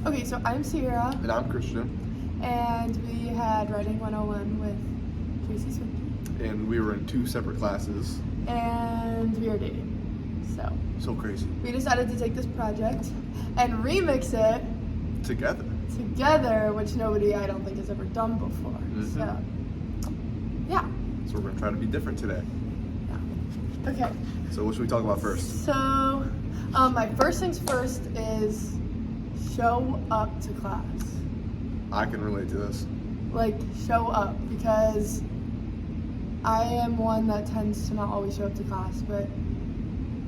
Okay, so I'm Sierra. And I'm Christian. And we had Writing 101 with Tracie Swiecki. And we were in 2 separate classes. And we are dating. So crazy. We decided to take this project and remix it Together, which nobody, I don't think, has ever done before. Mm-hmm. So, yeah. So we're going to try to be different today. Yeah. Okay. So what should we talk about first? So, my first things first is show up to class. I can relate to this. Like, show up, because I am one that tends to not always show up to class, but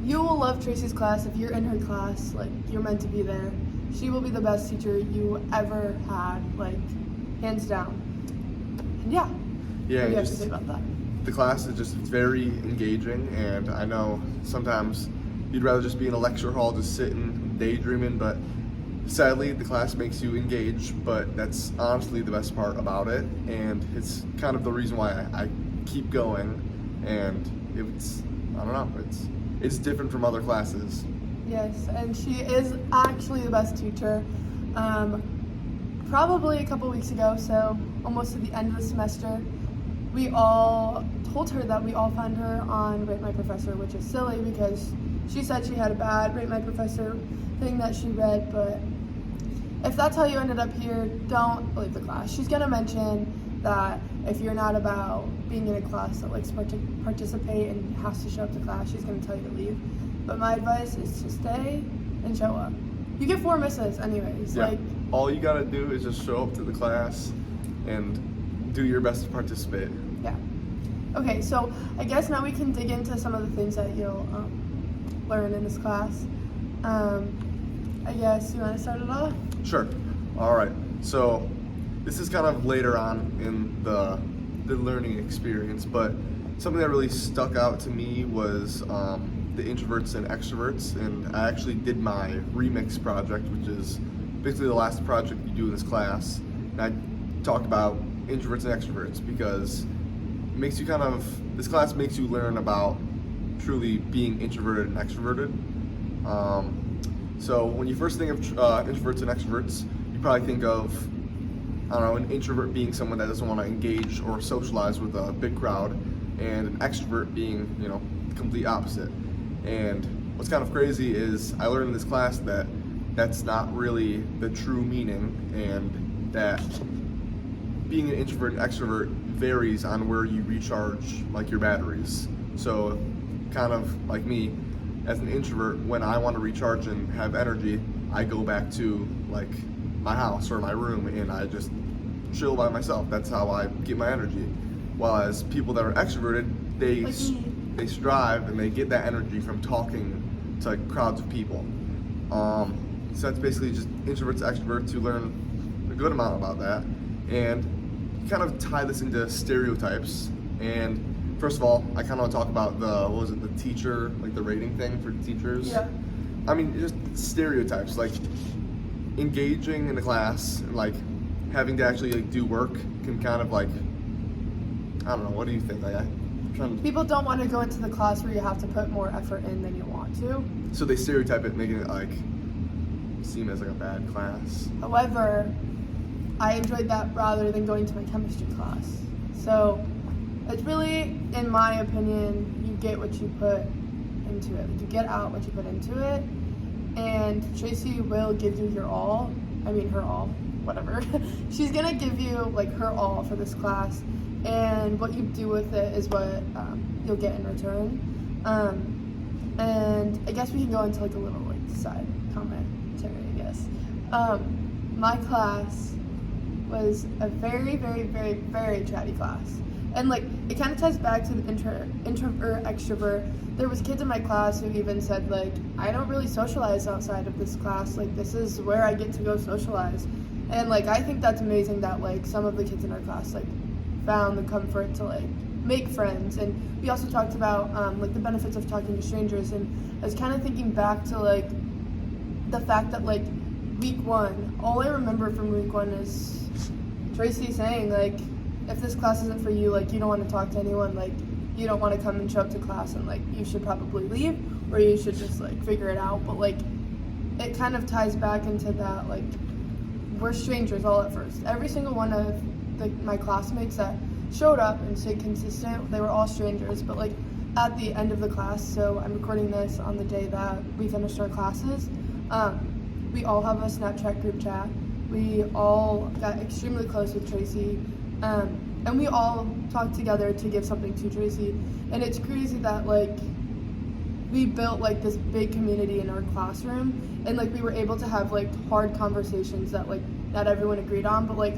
you will love Tracie's class. If you're in her class, like, you're meant to be there. She will be the best teacher you ever had, like, hands down. And yeah. Yeah, what do you have to say about that? The class is just very engaging, and I know sometimes you'd rather just be in a lecture hall just sitting daydreaming, but sadly the class makes you engage, but that's honestly the best part about it, and it's kind of the reason why I keep going, and I don't know, it's different from other classes. Yes, and she is actually the best teacher. Probably a couple weeks ago, so almost at the end of the semester, we all told her that we all found her on Rate My Professor, which is silly because she said she had a bad Rate My Professor thing that she read, but if that's how you ended up here, don't leave the class. She's gonna mention that if you're not about being in a class that likes to participate and has to show up to class, she's gonna tell you to leave. But my advice is to stay and show up. You get 4 misses anyways. Yeah. Like, all you gotta do is just show up to the class and do your best to participate. yeah. Okay, so I guess now we can dig into some of the things that you'll learn in this class. I guess you want to start it off? Sure. All right. So this is kind of later on in the learning experience, but something that really stuck out to me was the introverts and extroverts, and I actually did my remix project, which is basically the last project you do in this class. And I talked about introverts and extroverts because it makes you this class makes you learn about truly being introverted and extroverted. So when you first think of introverts and extroverts, you probably think of, I don't know, an introvert being someone that doesn't want to engage or socialize with a big crowd, and an extrovert being, the complete opposite. And what's kind of crazy is I learned in this class that that's not really the true meaning, and that being an introvert and extrovert varies on where you recharge, like, your batteries. So kind of like me, as an introvert, when I want to recharge and have energy, I go back to, like, my house or my room and I just chill by myself. That's how I get my energy. While as people that are extroverted, they strive and they get that energy from talking to, like, crowds of people. So that's basically just introverts, extroverts. You learn a good amount about that, and you kind of tie this into stereotypes. And first of all, I kind of want to talk about the teacher, like the rating thing for teachers. Yeah. I mean, just stereotypes, like engaging in the class, and like having to actually, like, do work can kind of, like, I don't know, what do you think? Like, People don't want to go into the class where you have to put more effort in than you want to. So they stereotype it, making it, like, seem as, like, a bad class. However, I enjoyed that rather than going to my chemistry class. So it's really, in my opinion, you get what you put into it. Like, you get out what you put into it. And Tracie will give you your all. I mean, her all, whatever. She's gonna give you, like, her all for this class. And what you do with it is what you'll get in return. And I guess we can go into, like, a little, like, side commentary, I guess. My class was a very, very, very, very chatty class. And, like, it kind of ties back to the introvert, extrovert. There was kids in my class who even said, like, I don't really socialize outside of this class. Like, this is where I get to go socialize. And, like, I think that's amazing that, like, some of the kids in our class, like, found the comfort to, like, make friends. And we also talked about, like, the benefits of talking to strangers. And I was kind of thinking back to, like, the fact that, like, week 1, all I remember from week 1 is Tracie saying, like, if this class isn't for you, like, you don't want to talk to anyone, like, you don't want to come and show up to class, and, like, you should probably leave, or you should just, like, figure it out. But, like, it kind of ties back into that, like, were strangers all at first. Every single one of my classmates that showed up and stayed consistent, they were all strangers. But like at the end of the class, so I'm recording this on the day that we finished our classes, we all have a Snapchat group chat. We all got extremely close with Tracie, and we all talked together to give something to Tracie. And it's crazy that like we built like this big community in our classroom, and like we were able to have like hard conversations that like not everyone agreed on, but like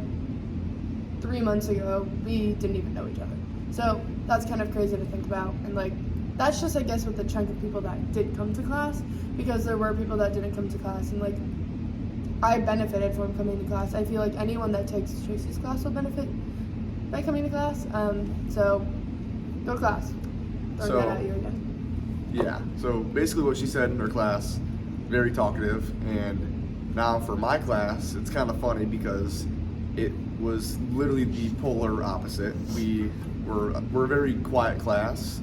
3 months ago we didn't even know each other. So that's kind of crazy to think about, and like that's just I guess with the chunk of people that did come to class, because there were people that didn't come to class, and like I benefited from coming to class. I feel like anyone that takes Tracie's class will benefit by coming to class. So go to class. Throw that at you again. Yeah, so basically what she said in her class, very talkative, and now for my class, it's kind of funny because it was literally the polar opposite. We're a very quiet class,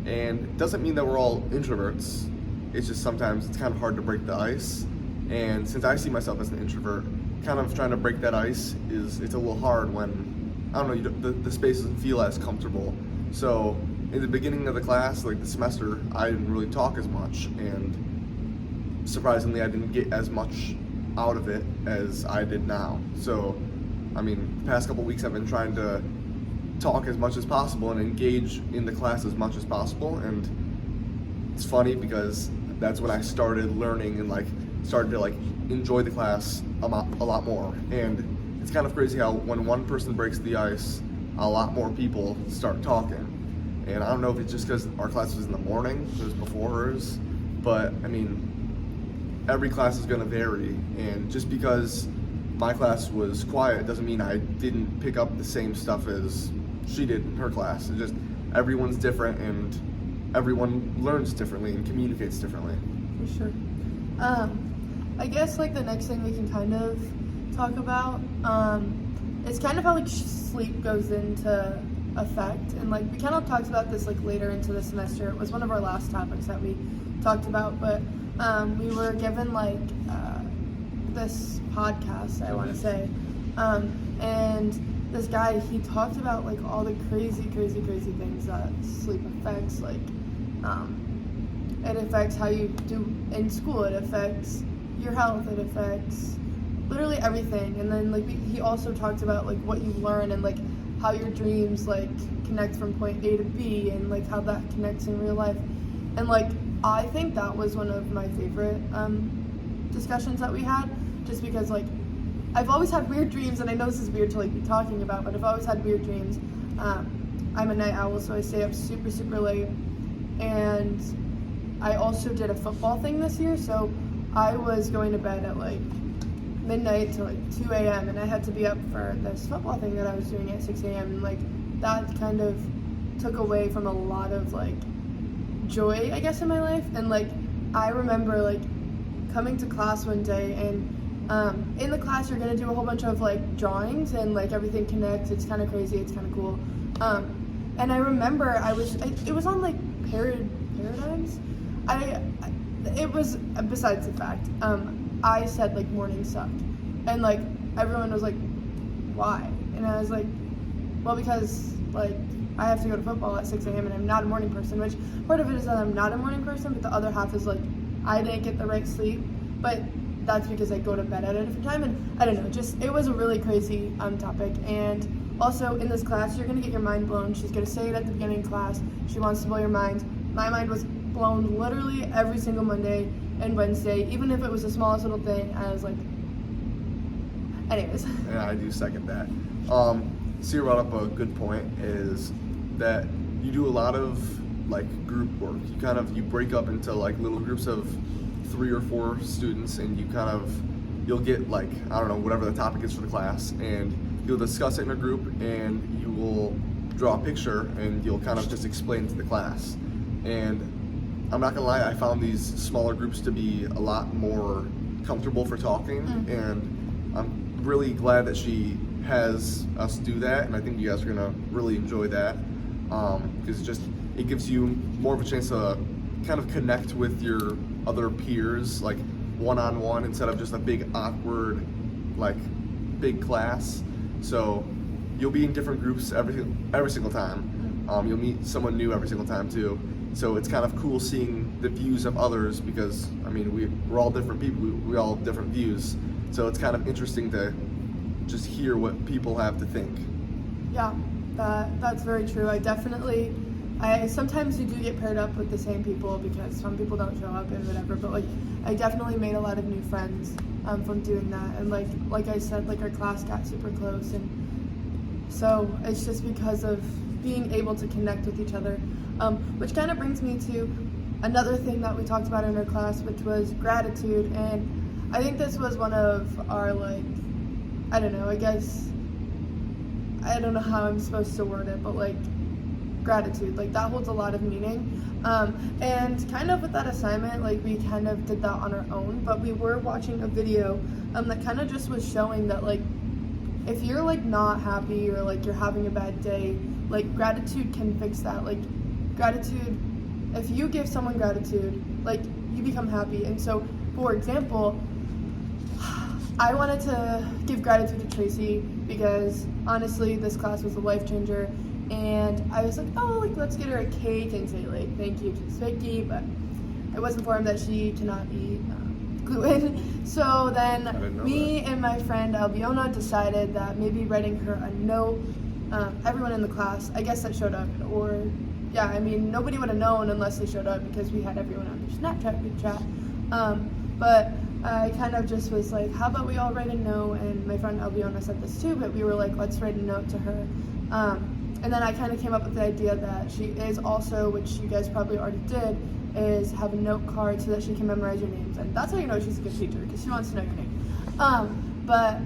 and it doesn't mean that we're all introverts. It's just sometimes it's kind of hard to break the ice, and since I see myself as an introvert, kind of trying to break that ice it's a little hard when, I don't know, the space doesn't feel as comfortable. So in the beginning of the class, like the semester, I didn't really talk as much, and surprisingly, I didn't get as much out of it as I did now. So, I mean, the past couple weeks I've been trying to talk as much as possible and engage in the class as much as possible, and it's funny because that's when I started learning and like started to like enjoy the class a lot more. And it's kind of crazy how when one person breaks the ice, a lot more people start talking. And I don't know if it's just because our class was in the morning, it was before hers, but I mean, every class is going to vary, and just because my class was quiet doesn't mean I didn't pick up the same stuff as she did in her class. It's just everyone's different, and everyone learns differently and communicates differently. For sure. I guess like the next thing we can kind of talk about is kind of how like sleep goes into effect, and like we kind of talked about this like later into the semester. It was one of our last topics that we talked about, but we were given like this podcast, I want to say, and this guy, he talked about like all the crazy things that sleep affects. Like it affects how you do in school, it affects your health, it affects literally everything. And then like he also talked about like what you learn and like how your dreams like connect from point A to B, and like how that connects in real life. And like I think that was one of my favorite discussions that we had, just because like I've always had weird dreams, and I know this is weird to like be talking about, but I've always had weird dreams. I'm a night owl, so I stay up super late, and I also did a football thing this year, so I was going to bed at like midnight to like 2 a.m. and I had to be up for this football thing that I was doing at 6 a.m. and like that kind of took away from a lot of like joy, I guess, in my life. And like I remember like coming to class one day, and in the class you're gonna do a whole bunch of like drawings, and like everything connects. It's kind of crazy, it's kind of cool. And I remember it was on like paradigms. It was, besides the fact, I said like morning sucked, and like everyone was like, why? And I was like, well, because like I have to go to football at 6 a.m. and I'm not a morning person, which part of it is that I'm not a morning person, but the other half is like I didn't get the right sleep, but that's because I go to bed at a different time. And I don't know, just it was a really crazy topic. And also in this class you're gonna get your mind blown. She's gonna say it at the beginning of class. She wants to blow your mind. My mind was blown literally every single Monday and Wednesday, even if it was the smallest little thing. I was like, anyways. Yeah, I do second that. Sierra brought up a good point, is that you do a lot of like group work. You break up into like little groups of 3 or 4 students, and you'll get like, I don't know, whatever the topic is for the class, and you'll discuss it in a group, and you will draw a picture, and you'll kind of just explain it to the class. And I'm not gonna lie, I found these smaller groups to be a lot more comfortable for talking, and I'm really glad that she has us do that, and I think you guys are gonna really enjoy that, because it gives you more of a chance to kind of connect with your other peers, like one-on-one, instead of just a big awkward like big class, so you'll be in different groups every single time. You'll meet someone new every single time too. So it's kind of cool seeing the views of others because, I mean, we're all different people, we all have different views. So it's kind of interesting to just hear what people have to think. Yeah, that's very true. Sometimes you do get paired up with the same people because some people don't show up and whatever, but like I definitely made a lot of new friends from doing that, and like I said, like our class got super close, and so it's just because of being able to connect with each other, which kind of brings me to another thing that we talked about in our class, which was gratitude. And I think this was one of our, like, I don't know, I guess I don't know how I'm supposed to word it, but like gratitude, like that holds a lot of meaning. And kind of with that assignment, like we kind of did that on our own, but we were watching a video that kind of just was showing that like if you're like not happy or like you're having a bad day, like gratitude can fix that. Like gratitude, if you give someone gratitude, like you become happy. And so, for example, I wanted to give gratitude to Tracie because honestly this class was a life changer, and I was like, oh, like let's get her a cake and say like thank you to Swiecki, but I was informed that she cannot eat gluten. So then me and my friend Albiona decided that maybe writing her a note, everyone in the class, I guess that showed up, or yeah, I mean nobody would have known unless they showed up because we had everyone on their Snapchat group chat, but I kind of just was like, how about we all write a note? And my friend Albiona said this too, but we were like, let's write a note to her. And then I kind of came up with the idea that she is also, which you guys probably already did, is have a note card so that she can memorize your names. And that's how you know she's a good teacher, because she wants to know your name. But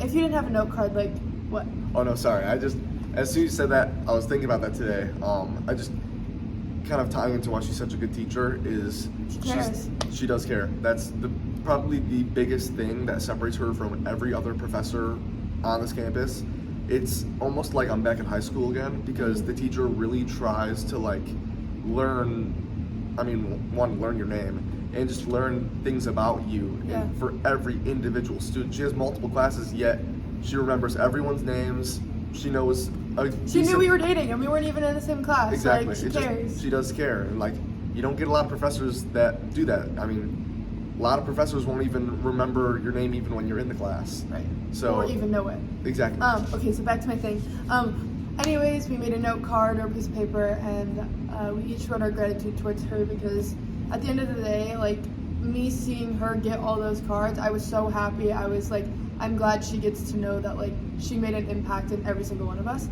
if you didn't have a note card, like, what? Oh no, sorry. As soon as you said that, I was thinking about that today. I just kind of tying into why she's such a good teacher is she does care. That's probably the biggest thing that separates her from every other professor on this campus. It's almost like I'm back in high school again because the teacher really tries to like learn your name and just learn things about you. Yeah. And for every individual student, she has multiple classes, yet she remembers everyone's names. She knows. She knew we were dating and we weren't even in the same class. Exactly. Like, she cares. She does care, and like you don't get a lot of professors that do that. I mean, a lot of professors won't even remember your name even when you're in the class. Right. So or even know it. Exactly. Okay, so back to my thing. Anyways, we made a note card or a piece of paper, and we each wrote our gratitude towards her because at the end of the day, like me seeing her get all those cards, I was so happy. I was like, I'm glad she gets to know that like she made an impact in every single one of us.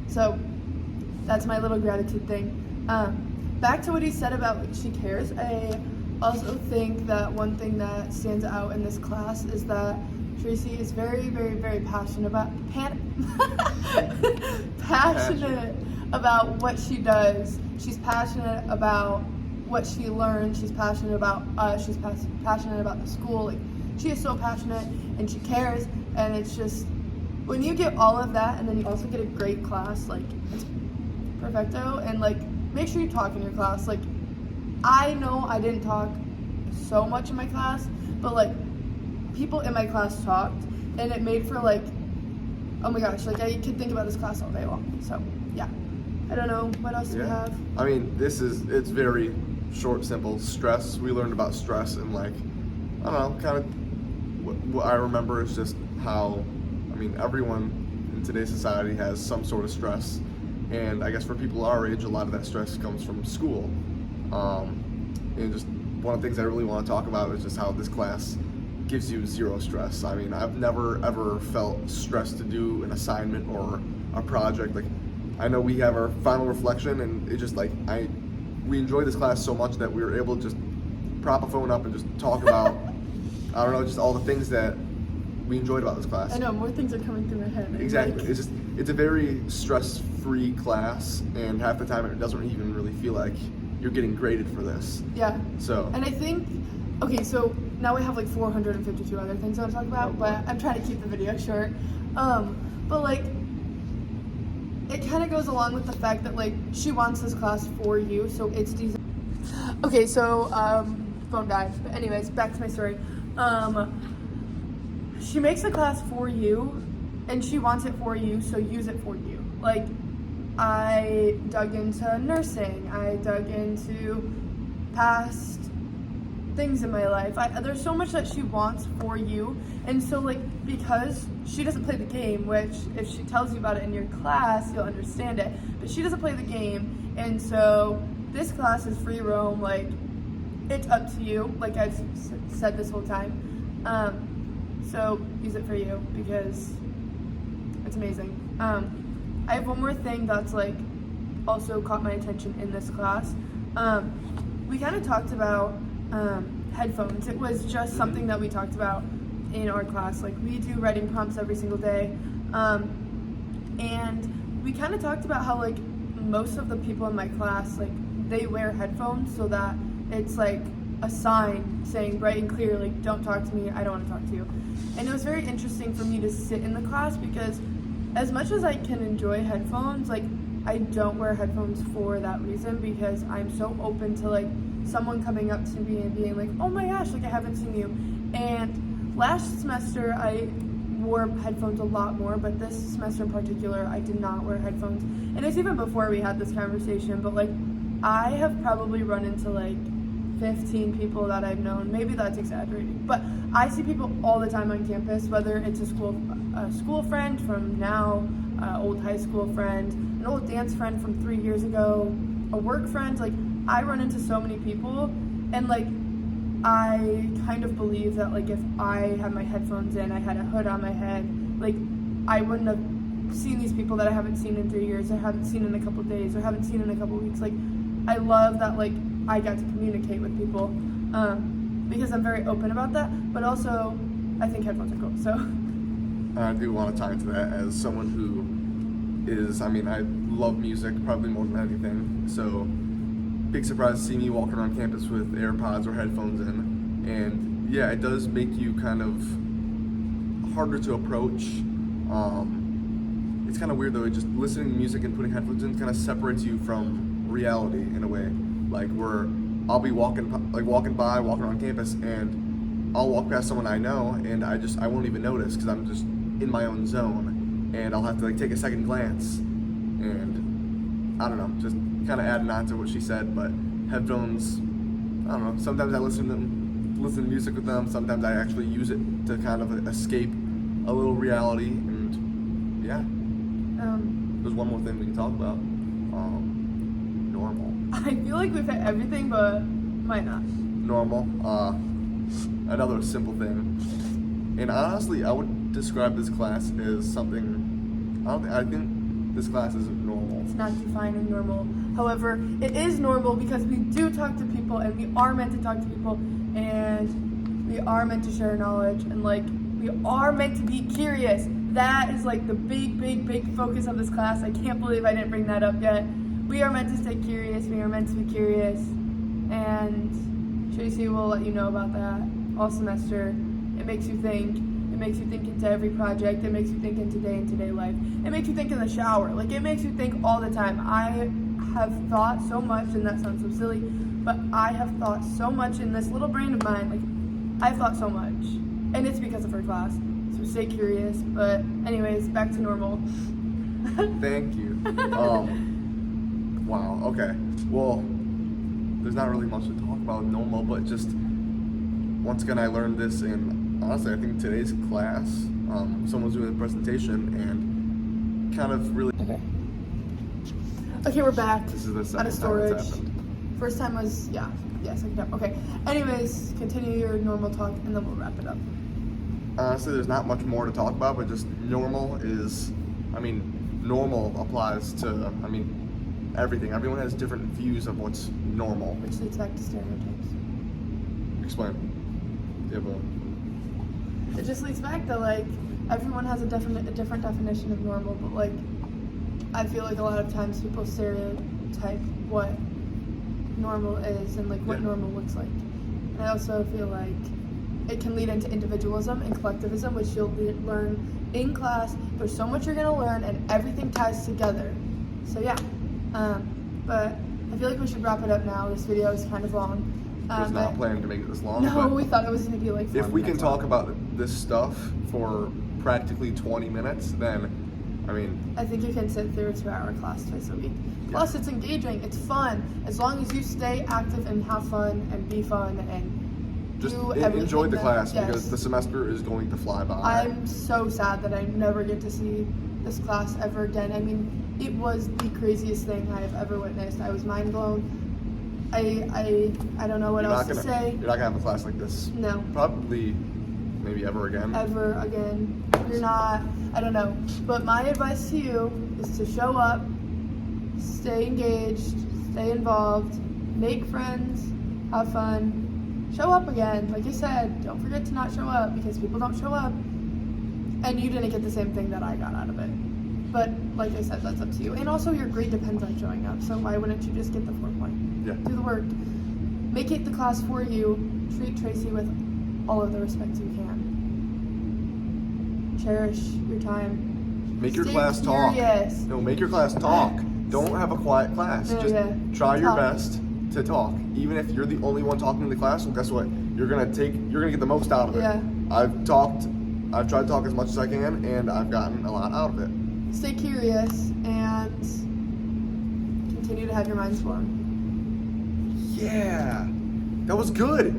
So that's my little gratitude thing. Back to what he said about like, she cares. I also think that one thing that stands out in this class is that Tracie is very, very, very passionate about what she does. She's passionate about what she learned. She's passionate about us. She's passionate about the school. Like she is so passionate and she cares. And it's just when you get all of that and then you also get a great class, like it's perfecto. And like make sure you talk in your class. Like I know I didn't talk so much in my class, but like people in my class talked, and it made for like, oh my gosh, like I could think about this class all day long. So yeah, I don't know what else do we have. I mean, it's very short, simple. Stress. We learned about stress, and like I don't know, kind of what I remember is just how, I mean, everyone in today's society has some sort of stress, and I guess for people our age, a lot of that stress comes from school. And just one of the things I really want to talk about is just how this class gives you zero stress. I mean, I've never ever felt stressed to do an assignment or a project. Like, I know we have our final reflection, and it just like we enjoy this class so much that we were able to just prop a phone up and just talk about I don't know, just all the things that we enjoyed about this class. I know, more things are coming through my head. Exactly. Like, it's a very stress-free class, and half the time it doesn't even really feel like you're getting graded for this. Yeah. So. And I think, okay, so now we have like 452 other things I want to talk about, but I'm trying to keep the video short. But like, it kind of goes along with the fact that like she wants this class for you, so it's designed. Okay, so phone died. But anyways, back to my story. she makes the class for you, and she wants it for you, so use it for you. Like, I dug into nursing, I dug into past things in my life. There's so much that she wants for you, and so like, because she doesn't play the game, which if she tells you about it in your class, you'll understand it, but she doesn't play the game, and so this class is free roam. Like, it's up to you, like I've said this whole time. So use it for you because it's amazing. I have one more thing that's like also caught my attention in this class. We kind of talked about headphones. It was just something that we talked about in our class. Like, we do writing prompts every single day, and we kind of talked about how like most of the people in my class, like, they wear headphones so that it's like a sign saying bright and clear, like, don't talk to me, I don't want to talk to you. And it was very interesting for me to sit in the class because as much as I can enjoy headphones, like, I don't wear headphones for that reason, because I'm so open to like someone coming up to me and being like, oh my gosh, like, I haven't seen you. And last semester I wore headphones a lot more, but this semester in particular I did not wear headphones. And it's even before we had this conversation, but like, I have probably run into like 15 people that I've known. Maybe that's exaggerating, but I see people all the time on campus, whether it's a school friend from now, old high school friend, an old dance friend from 3 years ago, a work friend. Like, I run into so many people, and like, I kind of believe that like if I had my headphones in, I had a hood on my head, like, I wouldn't have seen these people that I haven't seen in 3 years, or haven't seen in a couple days, or haven't seen in a couple weeks. Like, I love that like I got to communicate with people, because I'm very open about that, but also I think headphones are cool, so. I do want to tie into that as someone who is, I love music probably more than anything, so big surprise to see me walking around campus with AirPods or headphones in, and yeah, it does make you kind of harder to approach. It's kind of weird though, just listening to music and putting headphones in kind of separates you from reality in a way. Like, where I'll be walking around campus, and I'll walk past someone I know, and I won't even notice because I'm just in my own zone, and I'll have to like take a second glance, and I don't know, just kind of adding on to what she said. But headphones, I don't know, sometimes I listen to music with them, sometimes I actually use it to kind of escape a little reality, and yeah. There's one more thing we can talk about. Normal. I feel like we've hit everything, but might not. Normal. Another simple thing. And honestly, I would describe this class as something, I think this class isn't normal. It's not defining normal. However, it is normal because we do talk to people, and we are meant to talk to people, and we are meant to share knowledge, and like, we are meant to be curious. That is like the big focus of this class. I can't believe I didn't bring that up yet. We are meant to stay curious, we are meant to be curious, and Tracie will let you know about that all semester. It makes you think into every project, it makes you think into day-to-day life, it makes you think in the shower, like, it makes you think all the time. I have thought so much, and that sounds so silly, but I have thought so much in this little brain of mine. Like, I've thought so much, and it's because of her class, so stay curious. But anyways, back to normal. Thank you. Wow, okay. Well, there's not really much to talk about normal, but just, once again, I learned this in, honestly, I think today's class. Someone was doing a presentation and kind of really... Okay, we're back. This is the second out of storage. time it's happened. First time was, second time. Okay, anyways, continue your normal talk, and then we'll wrap it up. Honestly, there's not much more to talk about, but just normal is, normal applies to, everything. Everyone has different views of what's normal. Which leads back to stereotypes. Explain. It just leads back to, like, everyone has a different definition of normal, but like, I feel like a lot of times people stereotype what normal is and like what normal looks like. And I also feel like it can lead into individualism and collectivism, which you'll learn in class. There's so much you're gonna learn, and everything ties together. So yeah, but I feel like we should wrap it up now. This video is kind of long. I was not planning to make it this long. No, we thought it was gonna be like 4 if we can minutes talk long. about this stuff for practically 20 minutes, then, I mean, I think you can sit through a 2-hour class twice a week. Plus, it's engaging, it's fun. As long as you stay active and have fun and be fun and just do everything. enjoy the class yes. because the semester is going to fly by. I'm so sad that I never get to see this class ever again. I mean, it was the craziest thing I have ever witnessed. I was mind blown. I don't know what else to say. You're not gonna have a class like this. No. Probably, maybe ever again. Ever again. You're not. I don't know. But my advice to you is to show up, stay engaged, stay involved, make friends, have fun, show up again. Like I said, don't forget to not show up because people don't show up. And you didn't get the same thing that I got out of it. But like I said, that's up to you. And also your grade depends on showing up. So why wouldn't you just get the 4 point? Yeah. Do the work. Make it the class for you. Treat Tracie with all of the respect you can. Cherish your time. Make your Stay class curious. talk. No, make your class talk. Don't have a quiet class. Yeah, Just yeah. try your Talk. best to talk. Even if you're the only one talking in the class, well, guess what? You're gonna get the most out of it. Yeah. I've tried to talk as much as I can, and I've gotten a lot out of it. Stay curious and continue to have your minds blown. Yeah, that was good.